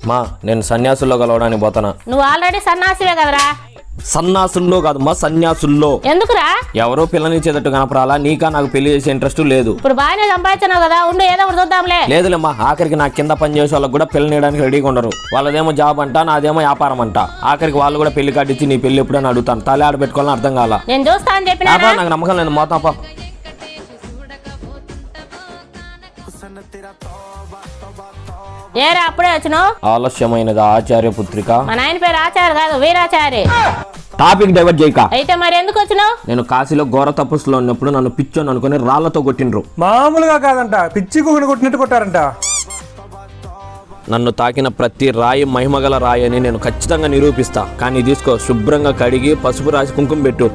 మా నేను సన్యాసుల్లో కలవడానికి పోతానా. నువ్వు ఆల్రెడీ సన్నాసివే కదరా. సన్నాసుల్లో కాదు మా సన్యాసుల్లో. ఎందుకురా? ఎవరో పిల్లనిచ్చేటట్టు కనపరాలా, నీకా నాకు పెళ్లి చేసే ఇంట్రెస్ట్ లేదు. ఇప్పుడు బాగానే సంపాదించినావు కదా, ఉండు ఏదో ఒకటి చూద్దాంలే. లేదులేమ్మా, ఆఖరికి నా కింద పనిచేసే వాళ్ళకి కూడా పెళ్లినేయడానికి రెడీగా ఉండరు. వాళ్ళదేమో జాబ్ అంట, నాదేమో వ్యాపారం అంట. ఆఖరికి వాళ్ళు కూడా పెళ్లి కార్డు ఇచ్చి నీ పెళ్లి ఎప్పుడని అడుగుతాను. తలే ఆడ పెట్టుకోవాలని అర్థం కాల. నేను చూస్తా అని చెప్పినా. నాకు నమ్మకం లేదు, మోతాపా. ఏరా అప్పుడే వచ్చినావు? ఆలస్యమైనది ఆచార్య పుత్రిక. మా నాయన పేరు ఆచార్య కాదు, వీరాచారి. టాపిక్ డైవర్ట్ చేయక. అయితే మరి ఎందుకు వచ్చినావు? నేను కాశీలో ఘోర తపస్సులో ఉన్నప్పుడు నన్ను పిచ్చోని అనుకుని రాళ్లతో కొట్టిండ్రు. మామూలుగా కాదంట, పిచ్చి కుక్కను కొట్టినట్టు కొట్టారంట. నన్ను తాకిన ప్రతి రాయి మహిమగల రాయి అని నేను ఖచ్చితంగా నిరూపిస్తా. కానీ తీసుకో, శుభ్రంగా కడిగి పసుపు రాసి కుంకుమ పెట్టు.